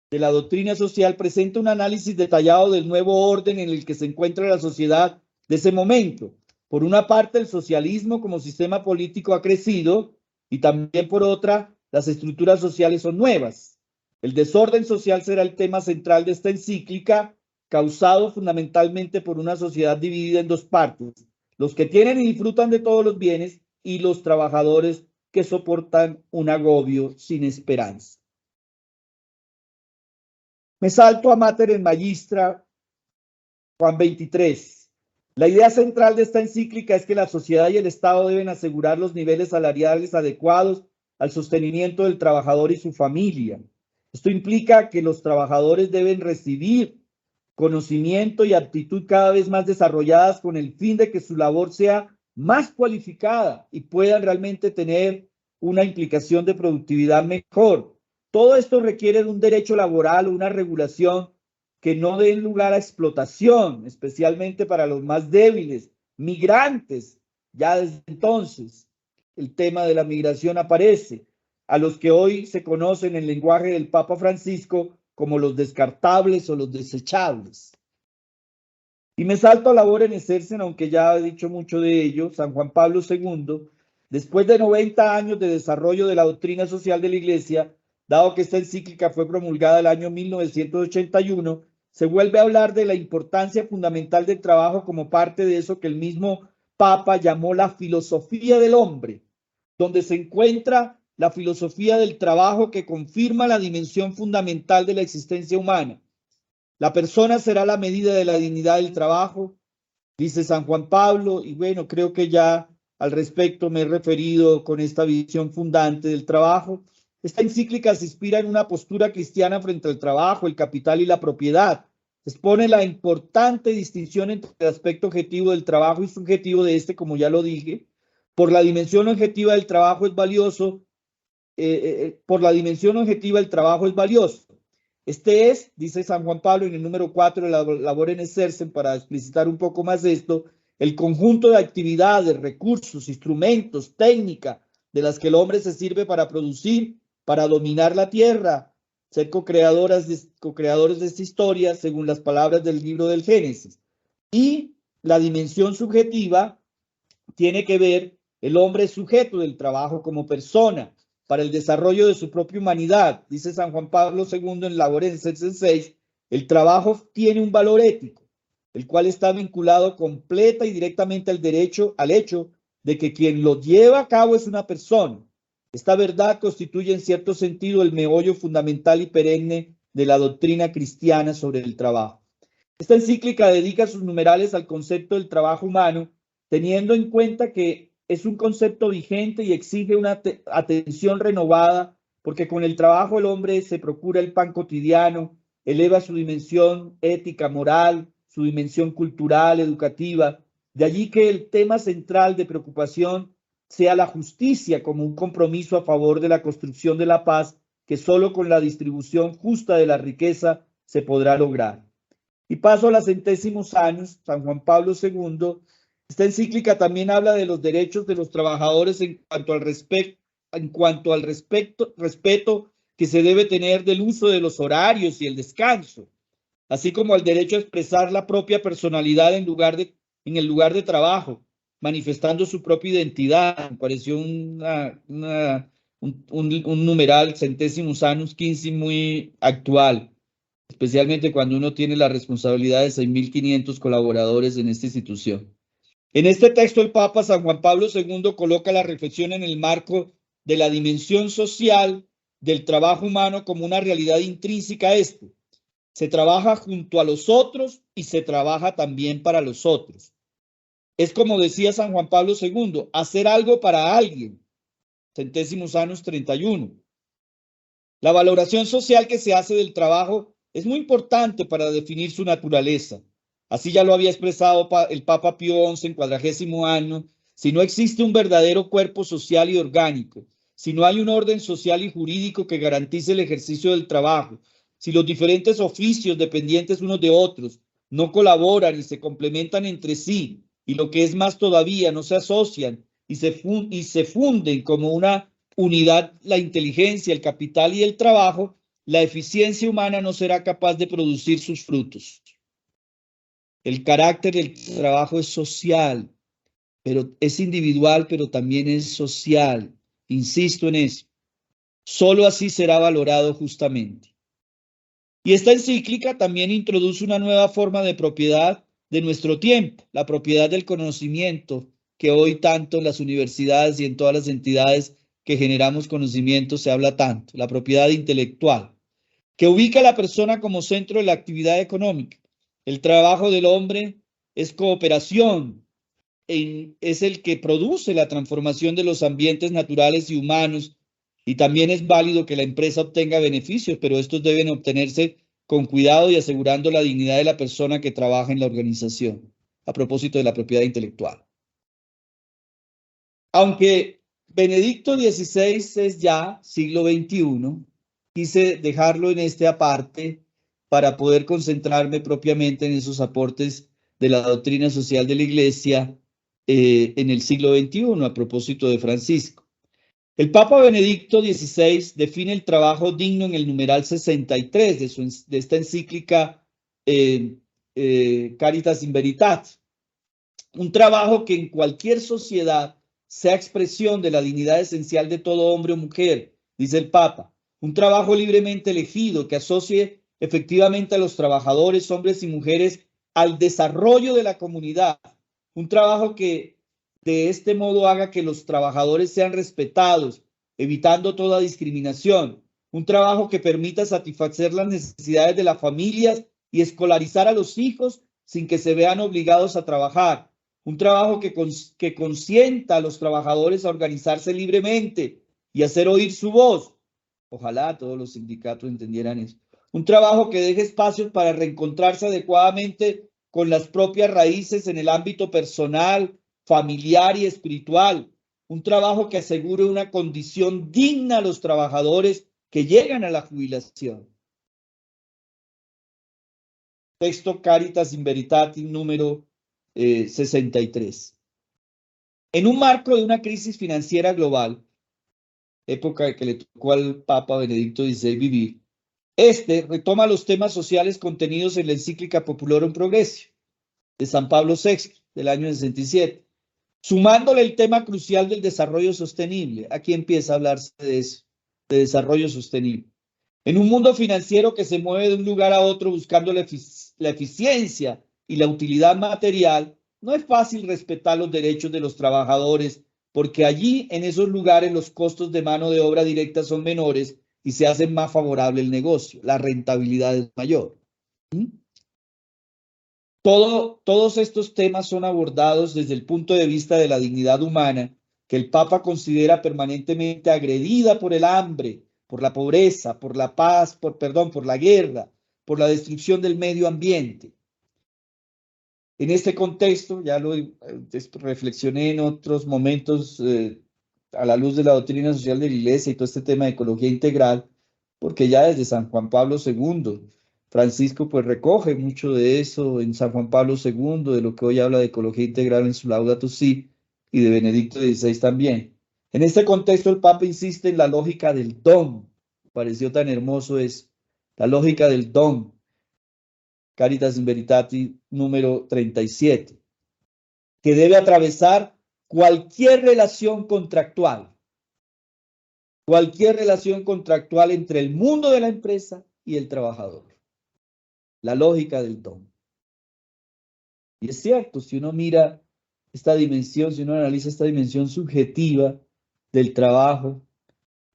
de la doctrina social presenta un análisis detallado del nuevo orden en el que se encuentra la sociedad de ese momento. Por una parte, el socialismo como sistema político ha crecido y también por otra, las estructuras sociales son nuevas. El desorden social será el tema central de esta encíclica, causado fundamentalmente por una sociedad dividida en dos partes, los que tienen y disfrutan de todos los bienes y los trabajadores que soportan un agobio sin esperanza. Me salto a Mater en Magistra, Juan 23. La idea central de esta encíclica es que la sociedad y el Estado deben asegurar los niveles salariales adecuados al sostenimiento del trabajador y su familia. Esto implica que los trabajadores deben recibir conocimiento y aptitud cada vez más desarrolladas con el fin de que su labor sea más cualificada y puedan realmente tener una implicación de productividad mejor. Todo esto requiere de un derecho laboral o una regulación que no den lugar a explotación, especialmente para los más débiles, migrantes. Ya desde entonces el tema de la migración aparece, a los que hoy se conocen en el lenguaje del Papa Francisco como los descartables o los desechables. Y me salto a labor en exercen, aunque ya he dicho mucho de ello, San Juan Pablo II, después de 90 años de desarrollo de la doctrina social de la Iglesia, dado que esta encíclica fue promulgada el año 1981, se vuelve a hablar de la importancia fundamental del trabajo como parte de eso que el mismo Papa llamó la filosofía del hombre, donde se encuentra la filosofía del trabajo que confirma la dimensión fundamental de la existencia humana. La persona será la medida de la dignidad del trabajo, dice San Juan Pablo, y bueno, creo que ya al respecto me he referido con esta visión fundante del trabajo. Esta encíclica se inspira en una postura cristiana frente al trabajo, el capital y la propiedad. Expone la importante distinción entre el aspecto objetivo del trabajo y subjetivo de este, como ya lo dije. Por la dimensión objetiva del trabajo es valioso. Por la dimensión objetiva el trabajo es valioso. Este es, dice San Juan Pablo en el número 4 de la Labor en Exercen, para explicitar un poco más esto, el conjunto de actividades, recursos, instrumentos, técnica, de las que el hombre se sirve para producir, para dominar la tierra, ser co-creadores de esta historia, según las palabras del libro del Génesis. Y la dimensión subjetiva tiene que ver, el hombre es sujeto del trabajo como persona, para el desarrollo de su propia humanidad. Dice San Juan Pablo II en Labor en Exercen 6, el trabajo tiene un valor ético, el cual está vinculado completa y directamente al hecho de que quien lo lleva a cabo es una persona. Esta verdad constituye en cierto sentido el meollo fundamental y perenne de la doctrina cristiana sobre el trabajo. Esta encíclica dedica sus numerales al concepto del trabajo humano, teniendo en cuenta que es un concepto vigente y exige una atención renovada, porque con el trabajo el hombre se procura el pan cotidiano, eleva su dimensión ética, moral, su dimensión cultural, educativa. De allí que el tema central de preocupación sea la justicia como un compromiso a favor de la construcción de la paz, que solo con la distribución justa de la riqueza se podrá lograr. Y paso a los centésimos años, San Juan Pablo II. Esta encíclica también habla de los derechos de los trabajadores en cuanto al respeto que se debe tener del uso de los horarios y el descanso, así como al derecho a expresar la propia personalidad en el lugar de trabajo, manifestando su propia identidad. Me pareció un numeral, centésimos años 15, muy actual, especialmente cuando uno tiene la responsabilidad de 6.500 colaboradores en esta institución. En este texto el Papa San Juan Pablo II coloca la reflexión en el marco de la dimensión social del trabajo humano como una realidad intrínseca a esto. Se trabaja junto a los otros y se trabaja también para los otros. Es como decía San Juan Pablo II, hacer algo para alguien. Centésimos años 31. La valoración social que se hace del trabajo es muy importante para definir su naturaleza. Así ya lo había expresado el Papa Pío XI en 40º año. Si no existe un verdadero cuerpo social y orgánico, si no hay un orden social y jurídico que garantice el ejercicio del trabajo, si los diferentes oficios dependientes unos de otros no colaboran y se complementan entre sí, y lo que es más todavía, no se asocian y se funden como una unidad, la inteligencia, el capital y el trabajo, la eficiencia humana no será capaz de producir sus frutos. El carácter del trabajo es social, pero es individual, pero también es social. Insisto en eso. Solo así será valorado justamente. Y esta encíclica también introduce una nueva forma de propiedad de nuestro tiempo, la propiedad del conocimiento, que hoy tanto en las universidades y en todas las entidades que generamos conocimiento se habla tanto, la propiedad intelectual, que ubica a la persona como centro de la actividad económica. El trabajo del hombre es cooperación, es el que produce la transformación de los ambientes naturales y humanos, y también es válido que la empresa obtenga beneficios, pero estos deben obtenerse con cuidado y asegurando la dignidad de la persona que trabaja en la organización, a propósito de la propiedad intelectual. Aunque Benedicto XVI es ya siglo XXI, quise dejarlo en este aparte para poder concentrarme propiamente en esos aportes de la doctrina social de la Iglesia en el siglo XXI, a propósito de Francisco. El Papa Benedicto XVI define el trabajo digno en el numeral 63 de esta encíclica Caritas in Veritate. Un trabajo que en cualquier sociedad sea expresión de la dignidad esencial de todo hombre o mujer, dice el Papa. Un trabajo libremente elegido que asocie efectivamente a los trabajadores, hombres y mujeres, al desarrollo de la comunidad. Un trabajo que de este modo haga que los trabajadores sean respetados, evitando toda discriminación. Un trabajo que permita satisfacer las necesidades de las familias y escolarizar a los hijos sin que se vean obligados a trabajar. un trabajo que consienta a los trabajadores a organizarse libremente y hacer oír su voz. Ojalá todos los sindicatos entendieran eso. Un trabajo que deje espacios para reencontrarse adecuadamente con las propias raíces en el ámbito personal, familiar y espiritual. Un trabajo que asegure una condición digna a los trabajadores que llegan a la jubilación. Texto Caritas in Veritatis número 63. En un marco de una crisis financiera global, época que le tocó al Papa Benedicto XVI vivir, retoma los temas sociales contenidos en la encíclica Populorum Progressio de San Pablo VI del año 67, sumándole el tema crucial del desarrollo sostenible. Aquí empieza a hablarse de eso, de desarrollo sostenible. En un mundo financiero que se mueve de un lugar a otro buscando la eficiencia y la utilidad material, no es fácil respetar los derechos de los trabajadores, porque allí, en esos lugares, los costos de mano de obra directa son menores y se hace más favorable el negocio, la rentabilidad es mayor. Todos estos temas son abordados desde el punto de vista de la dignidad humana, que el Papa considera permanentemente agredida por el hambre, por la pobreza, por la paz, por la guerra, por la destrucción del medio ambiente. En este contexto, ya lo reflexioné en otros momentos a la luz de la doctrina social de la Iglesia y todo este tema de ecología integral, porque ya desde San Juan Pablo II, Francisco pues recoge mucho de eso en San Juan Pablo II, de lo que hoy habla de ecología integral en su Laudato Si, y de Benedicto XVI también. En este contexto el Papa insiste en la lógica del don, pareció tan hermoso eso, la lógica del don, Caritas in Veritatis número 37, que debe atravesar cualquier relación contractual entre el mundo de la empresa y el trabajador. La lógica del don. Y es cierto, si uno mira esta dimensión, si uno analiza esta dimensión subjetiva del trabajo,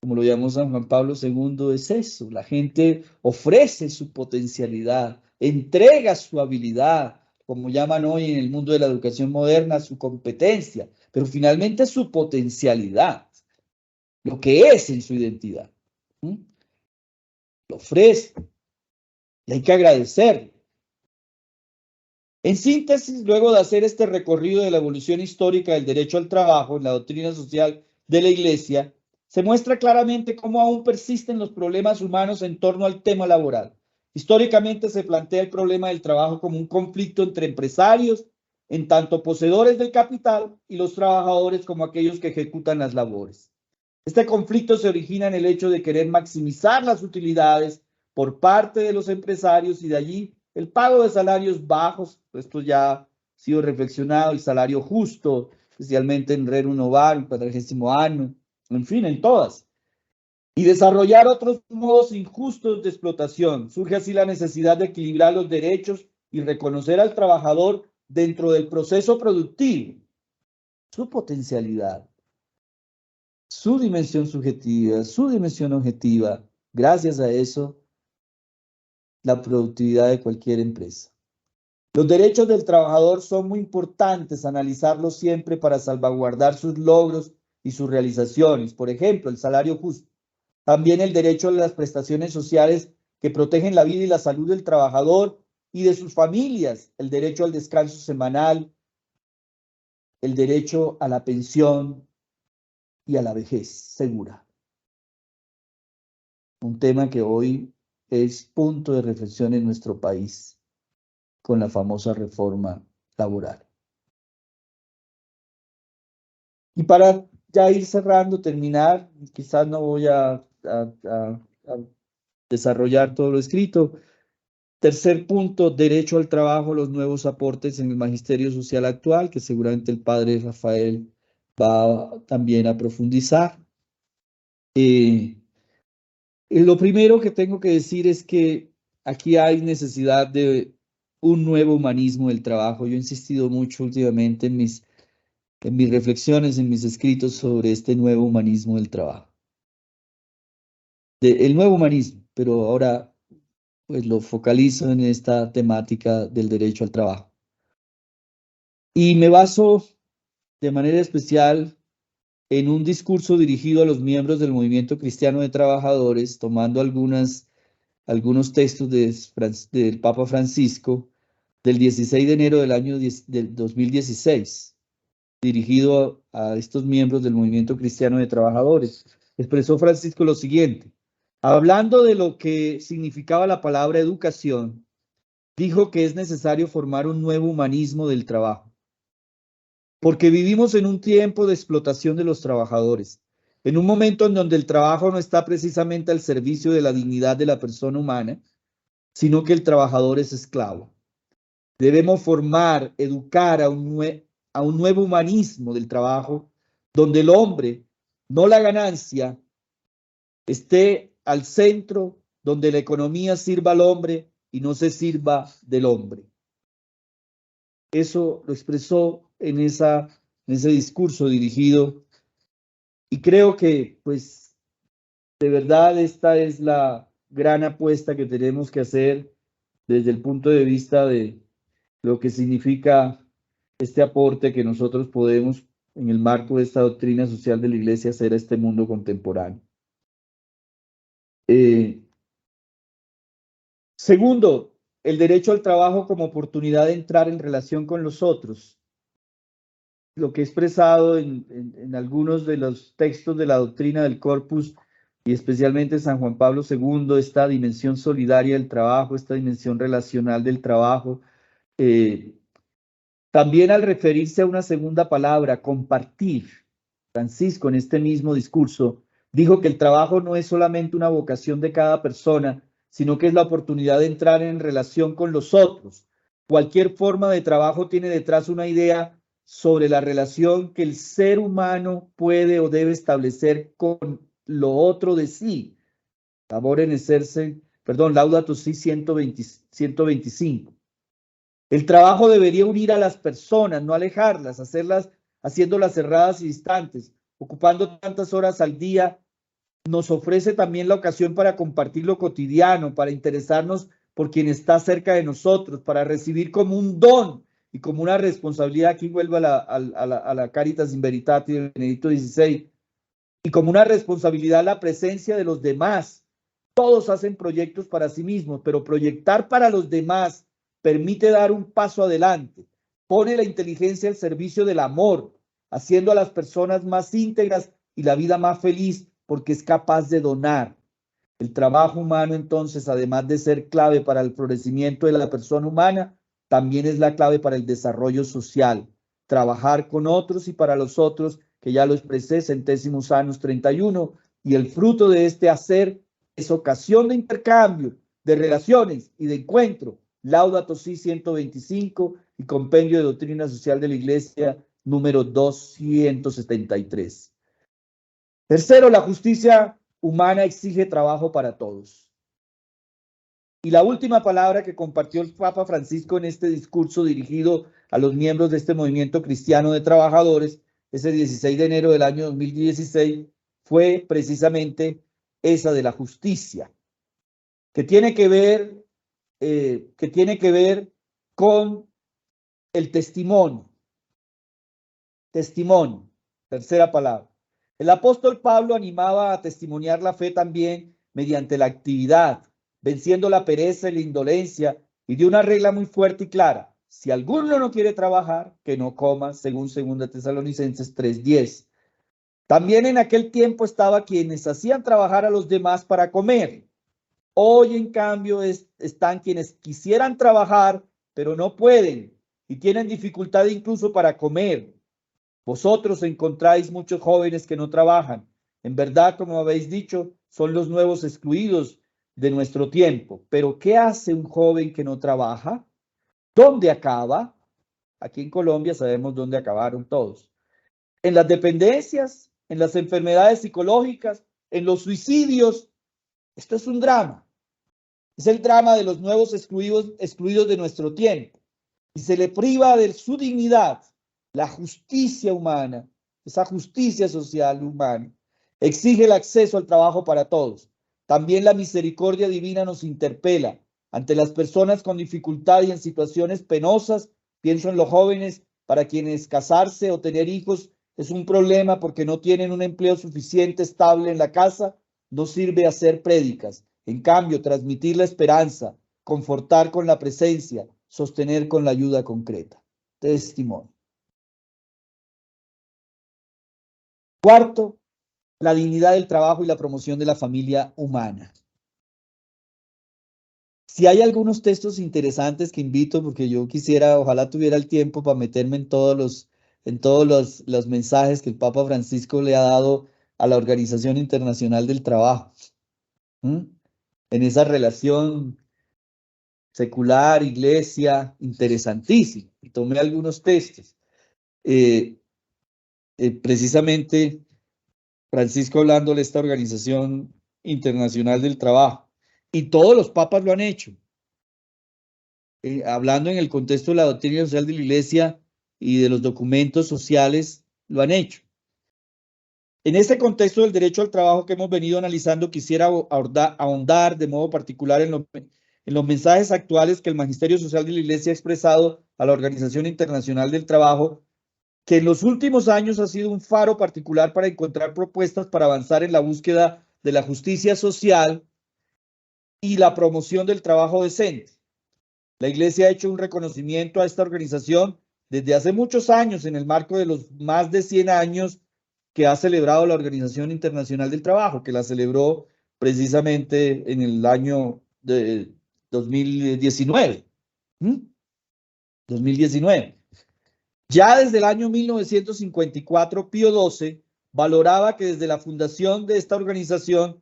como lo llamó San Juan Pablo II, es eso, la gente ofrece su potencialidad, entrega su habilidad, como llaman hoy en el mundo de la educación moderna, su competencia, pero finalmente su potencialidad, lo que es en su identidad. Lo ofrece y hay que agradecer. En síntesis, luego de hacer este recorrido de la evolución histórica del derecho al trabajo en la doctrina social de la Iglesia, se muestra claramente cómo aún persisten los problemas humanos en torno al tema laboral. Históricamente se plantea el problema del trabajo como un conflicto entre empresarios, en tanto poseedores del capital, y los trabajadores como aquellos que ejecutan las labores. Este conflicto se origina en el hecho de querer maximizar las utilidades por parte de los empresarios y de allí el pago de salarios bajos. Esto ya ha sido reflexionado, el salario justo, especialmente en Rerum Novarum, el 40º año, en fin, en todas. Y desarrollar otros modos injustos de explotación. Surge así la necesidad de equilibrar los derechos y reconocer al trabajador dentro del proceso productivo, su potencialidad, su dimensión subjetiva, su dimensión objetiva. Gracias a eso, la productividad de cualquier empresa. Los derechos del trabajador son muy importantes, analizarlos siempre para salvaguardar sus logros y sus realizaciones. Por ejemplo, el salario justo. También el derecho a las prestaciones sociales que protegen la vida y la salud del trabajador y de sus familias. El derecho al descanso semanal, el derecho a la pensión y a la vejez segura. Un tema que hoy es punto de reflexión en nuestro país con la famosa reforma laboral. Y para ya ir cerrando, terminar, quizás no voy a desarrollar todo lo escrito. Tercer punto, derecho al trabajo, los nuevos aportes en el magisterio social actual, que seguramente el padre Rafael va también a profundizar. Lo primero que tengo que decir es que aquí hay necesidad de un nuevo humanismo del trabajo. Yo he insistido mucho últimamente en mis reflexiones, en mis escritos sobre este nuevo humanismo del trabajo. El nuevo humanismo, pero ahora pues lo focalizo en esta temática del derecho al trabajo. Y me baso de manera especial en un discurso dirigido a los miembros del Movimiento Cristiano de Trabajadores, tomando algunos textos del Papa Francisco del 16 de enero del 2016, dirigido a estos miembros del Movimiento Cristiano de Trabajadores. Expresó Francisco lo siguiente: hablando de lo que significaba la palabra educación, dijo que es necesario formar un nuevo humanismo del trabajo, porque vivimos en un tiempo de explotación de los trabajadores, en un momento en donde el trabajo no está precisamente al servicio de la dignidad de la persona humana, sino que el trabajador es esclavo. Debemos formar, educar a un nuevo humanismo del trabajo, donde el hombre, no la ganancia, esté al centro, donde la economía sirva al hombre y no se sirva del hombre. Eso lo expresó en ese discurso dirigido, y creo que, pues, de verdad esta es la gran apuesta que tenemos que hacer desde el punto de vista de lo que significa este aporte que nosotros podemos, en el marco de esta doctrina social de la Iglesia, hacer a este mundo contemporáneo. Segundo, el derecho al trabajo como oportunidad de entrar en relación con los otros. Lo que he expresado en algunos de los textos de la doctrina del Corpus, y especialmente San Juan Pablo II, esta dimensión solidaria del trabajo, esta dimensión relacional del trabajo. También al referirse a una segunda palabra, compartir, Francisco en este mismo discurso dijo que el trabajo no es solamente una vocación de cada persona, sino que es la oportunidad de entrar en relación con los otros. Cualquier forma de trabajo tiene detrás una idea sobre la relación que el ser humano puede o debe establecer con lo otro de sí. Labor en exerce, Laudato Si 125. El trabajo debería unir a las personas, no alejarlas, haciéndolas cerradas y distantes, ocupando tantas horas al día. Nos ofrece también la ocasión para compartir lo cotidiano, para interesarnos por quien está cerca de nosotros, para recibir como un don y como una responsabilidad. Aquí vuelvo a la Caritas in Veritate de Benedicto XVI, y como una responsabilidad la presencia de los demás. Todos hacen proyectos para sí mismos, pero proyectar para los demás permite dar un paso adelante, pone la inteligencia al servicio del amor, haciendo a las personas más íntegras y la vida más feliz, porque es capaz de donar. El trabajo humano, entonces, además de ser clave para el florecimiento de la persona humana, también es la clave para el desarrollo social. Trabajar con otros y para los otros, que ya lo expresé, Centésimos Annus 31, y el fruto de este hacer es ocasión de intercambio, de relaciones y de encuentro. Laudato Si 125 y Compendio de Doctrina Social de la Iglesia número 273. Tercero, la justicia humana exige trabajo para todos. Y la última palabra que compartió el Papa Francisco en este discurso dirigido a los miembros de este movimiento cristiano de trabajadores, ese 16 de enero del año 2016, fue precisamente esa de la justicia, que tiene que ver con el testimonio. Testimonio, tercera palabra. El apóstol Pablo animaba a testimoniar la fe también mediante la actividad, venciendo la pereza y la indolencia, y dio una regla muy fuerte y clara: si alguno no quiere trabajar, que no coma, según 2 Tesalonicenses 3:10. También en aquel tiempo estaba quienes hacían trabajar a los demás para comer. Hoy, en cambio, están quienes quisieran trabajar, pero no pueden, y tienen dificultad incluso para comer. Vosotros encontráis muchos jóvenes que no trabajan. En verdad, como habéis dicho, son los nuevos excluidos de nuestro tiempo. Pero ¿qué hace un joven que no trabaja? ¿Dónde acaba? Aquí en Colombia sabemos dónde acabaron todos. En las dependencias, en las enfermedades psicológicas, en los suicidios. Esto es un drama. Es el drama de los nuevos excluidos de nuestro tiempo. Y se le priva de su dignidad. La justicia humana, esa justicia social humana, exige el acceso al trabajo para todos. También la misericordia divina nos interpela ante las personas con dificultad y en situaciones penosas. Pienso en los jóvenes para quienes casarse o tener hijos es un problema porque no tienen un empleo suficiente estable en la casa, no sirve hacer prédicas. En cambio, transmitir la esperanza, confortar con la presencia, sostener con la ayuda concreta. Testimonio. Cuarto, la dignidad del trabajo y la promoción de la familia humana. Si hay algunos textos interesantes que invito, porque yo quisiera, ojalá tuviera el tiempo para meterme en todos los mensajes que el Papa Francisco le ha dado a la Organización Internacional del Trabajo. En esa relación secular, iglesia, interesantísimo. Y tomé algunos textos. Precisamente Francisco hablándole a esta Organización Internacional del Trabajo. Y todos los papas lo han hecho. Hablando en el contexto de la doctrina social de la Iglesia y de los documentos sociales, lo han hecho. En este contexto del derecho al trabajo que hemos venido analizando, quisiera ahondar de modo particular en los mensajes actuales que el Magisterio Social de la Iglesia ha expresado a la Organización Internacional del Trabajo, que en los últimos años ha sido un faro particular para encontrar propuestas para avanzar en la búsqueda de la justicia social y la promoción del trabajo decente. La Iglesia ha hecho un reconocimiento a esta organización desde hace muchos años en el marco de los más de 100 años que ha celebrado la Organización Internacional del Trabajo, que la celebró precisamente en el año de 2019. 2019. Ya desde el año 1954, Pío XII valoraba que desde la fundación de esta organización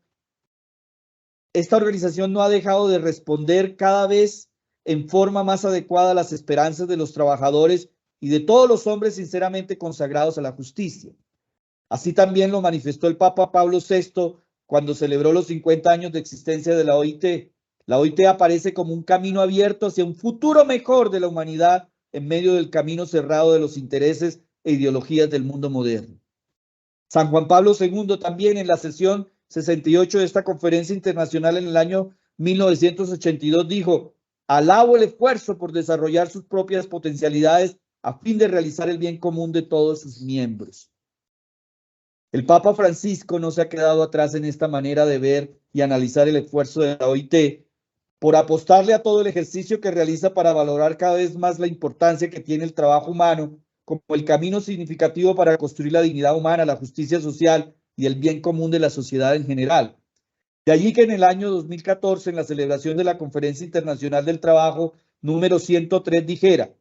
no ha dejado de responder cada vez en forma más adecuada a las esperanzas de los trabajadores y de todos los hombres sinceramente consagrados a la justicia. Así también lo manifestó el Papa Pablo VI cuando celebró los 50 años de existencia de la OIT. La OIT aparece como un camino abierto hacia un futuro mejor de la humanidad en medio del camino cerrado de los intereses e ideologías del mundo moderno. San Juan Pablo II también en la sesión 68 de esta conferencia internacional en el año 1982 dijo: alabo el esfuerzo por desarrollar sus propias potencialidades a fin de realizar el bien común de todos sus miembros. El Papa Francisco no se ha quedado atrás en esta manera de ver y analizar el esfuerzo de la OIT por apostarle a todo el ejercicio que realiza para valorar cada vez más la importancia que tiene el trabajo humano como el camino significativo para construir la dignidad humana, la justicia social y el bien común de la sociedad en general. De allí que en el año 2014, en la celebración de la Conferencia Internacional del Trabajo número 103, dijera: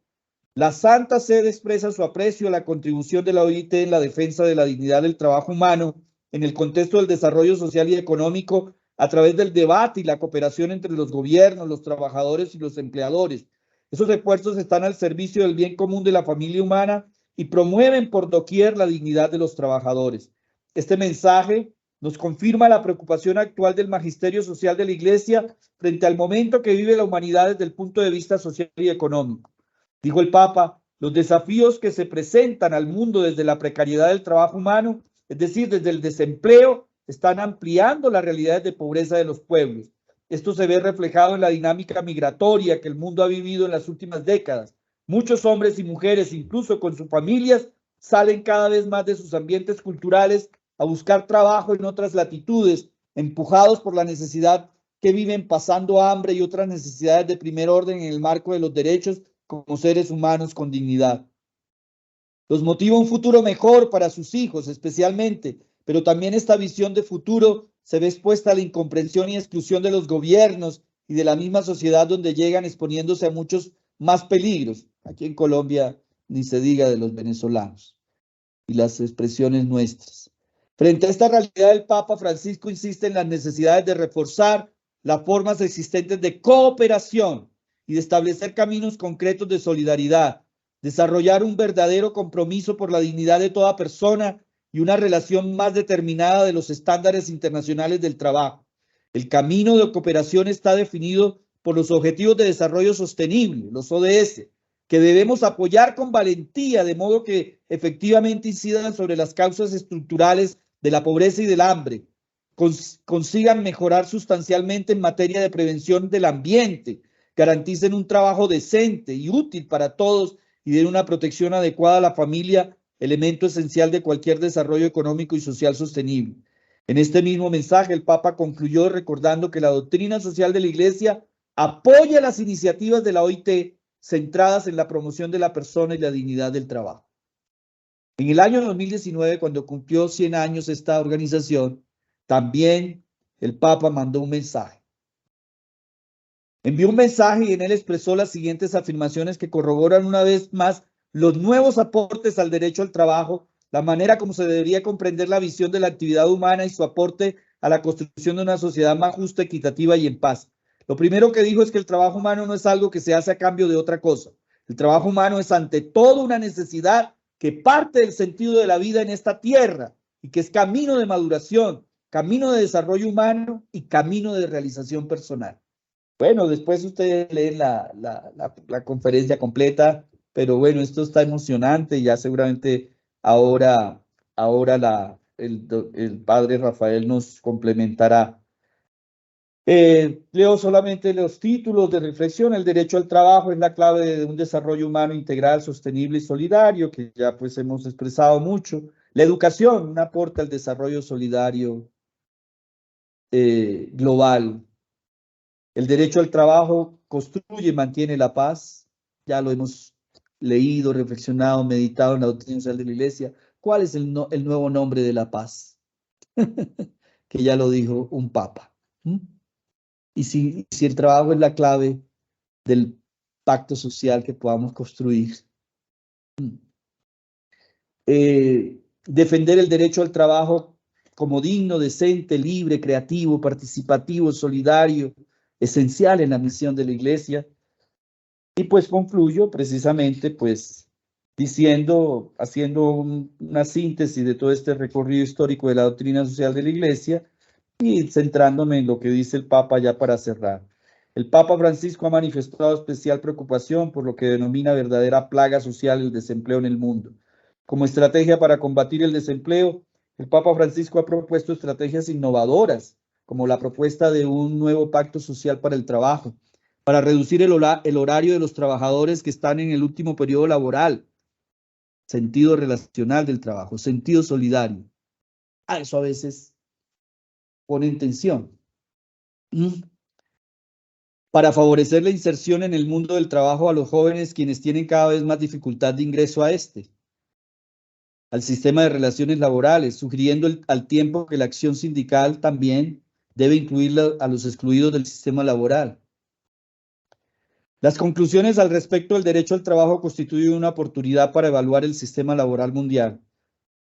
la Santa Sede expresa su aprecio a la contribución de la OIT en la defensa de la dignidad del trabajo humano en el contexto del desarrollo social y económico a través del debate y la cooperación entre los gobiernos, los trabajadores y los empleadores. Esos esfuerzos están al servicio del bien común de la familia humana y promueven por doquier la dignidad de los trabajadores. Este mensaje nos confirma la preocupación actual del magisterio social de la Iglesia frente al momento que vive la humanidad desde el punto de vista social y económico. Dijo el Papa: los desafíos que se presentan al mundo desde la precariedad del trabajo humano, es decir, desde el desempleo, están ampliando las realidades de pobreza de los pueblos. Esto se ve reflejado en la dinámica migratoria que el mundo ha vivido en las últimas décadas. Muchos hombres y mujeres, incluso con sus familias, salen cada vez más de sus ambientes culturales a buscar trabajo en otras latitudes, empujados por la necesidad que viven pasando hambre y otras necesidades de primer orden en el marco de los derechos como seres humanos con dignidad. Los motiva un futuro mejor para sus hijos especialmente, pero también esta visión de futuro se ve expuesta a la incomprensión y exclusión de los gobiernos y de la misma sociedad, donde llegan exponiéndose a muchos más peligros. Aquí en Colombia ni se diga de los venezolanos y las expresiones nuestras. Frente a esta realidad, el Papa Francisco insiste en las necesidades de reforzar las formas existentes de cooperación y de establecer caminos concretos de solidaridad, desarrollar un verdadero compromiso por la dignidad de toda persona y una relación más determinada de los estándares internacionales del trabajo. El camino de cooperación está definido por los Objetivos de Desarrollo Sostenible, los ODS, que debemos apoyar con valentía, de modo que efectivamente incidan sobre las causas estructurales de la pobreza y del hambre, consigan mejorar sustancialmente en materia de prevención del ambiente, garanticen un trabajo decente y útil para todos y den una protección adecuada a la familia, elemento esencial de cualquier desarrollo económico y social sostenible. En este mismo mensaje, el Papa concluyó recordando que la doctrina social de la Iglesia apoya las iniciativas de la OIT centradas en la promoción de la persona y la dignidad del trabajo. En el año 2019, cuando cumplió 100 años esta organización, también el Papa mandó un mensaje. Envió un mensaje y en él expresó las siguientes afirmaciones que corroboran una vez más los nuevos aportes al derecho al trabajo, la manera como se debería comprender la visión de la actividad humana y su aporte a la construcción de una sociedad más justa, equitativa y en paz. Lo primero que dijo es que el trabajo humano no es algo que se hace a cambio de otra cosa. El trabajo humano es ante todo una necesidad que parte del sentido de la vida en esta tierra y que es camino de maduración, camino de desarrollo humano y camino de realización personal. Bueno, después ustedes leen la conferencia completa, pero bueno, esto está emocionante y ya seguramente ahora el padre Rafael nos complementará. Leo solamente los títulos de reflexión. El derecho al trabajo es la clave de un desarrollo humano integral, sostenible y solidario, que ya pues hemos expresado mucho. La educación, un aporte al desarrollo solidario global. El derecho al trabajo construye y mantiene la paz. Ya lo hemos leído, reflexionado, meditado en la doctrina social de la Iglesia. ¿Cuál es el nuevo nombre de la paz? Que ya lo dijo un papa. Y si el trabajo es la clave del pacto social que podamos construir. Defender el derecho al trabajo como digno, decente, libre, creativo, participativo, solidario, esencial en la misión de la Iglesia. Y pues concluyo precisamente pues diciendo, haciendo una síntesis de todo este recorrido histórico de la doctrina social de la Iglesia y centrándome en lo que dice el Papa ya para cerrar. El Papa Francisco ha manifestado especial preocupación por lo que denomina verdadera plaga social el desempleo en el mundo. Como estrategia para combatir el desempleo, el Papa Francisco ha propuesto estrategias innovadoras, como la propuesta de un nuevo pacto social para el trabajo, para reducir el horario de los trabajadores que están en el último periodo laboral, sentido relacional del trabajo, sentido solidario. A eso a veces pone en tensión. Para favorecer la inserción en el mundo del trabajo a los jóvenes quienes tienen cada vez más dificultad de ingreso a al sistema de relaciones laborales, sugiriendo al tiempo que la acción sindical también debe incluir a los excluidos del sistema laboral. Las conclusiones al respecto del derecho al trabajo constituyen una oportunidad para evaluar el sistema laboral mundial,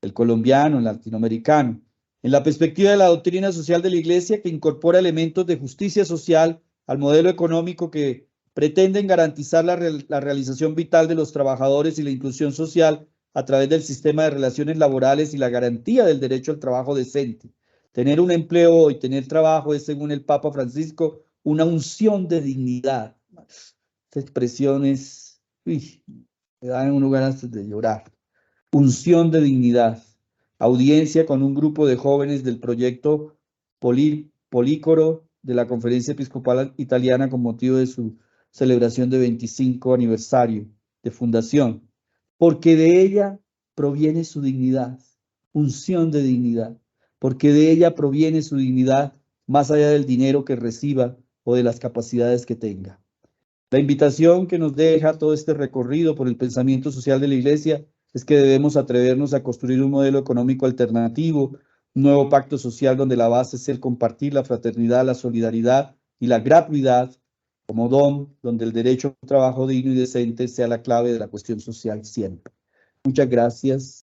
el colombiano, el latinoamericano, en la perspectiva de la doctrina social de la Iglesia que incorpora elementos de justicia social al modelo económico que pretenden garantizar la realización vital de los trabajadores y la inclusión social a través del sistema de relaciones laborales y la garantía del derecho al trabajo decente. Tener un empleo y tener trabajo es, según el Papa Francisco, una unción de dignidad. Estas expresiones me dan un lugar antes de llorar. Unción de dignidad. Audiencia con un grupo de jóvenes del proyecto Polícoro de la Conferencia Episcopal Italiana con motivo de su celebración de 25 aniversario de fundación, porque de ella proviene su dignidad, unción de dignidad, porque de ella proviene su dignidad más allá del dinero que reciba o de las capacidades que tenga. La invitación que nos deja todo este recorrido por el pensamiento social de la Iglesia es que debemos atrevernos a construir un modelo económico alternativo, un nuevo pacto social donde la base es el compartir la fraternidad, la solidaridad y la gratuidad como don, donde el derecho a un trabajo digno y decente sea la clave de la cuestión social siempre. Muchas gracias.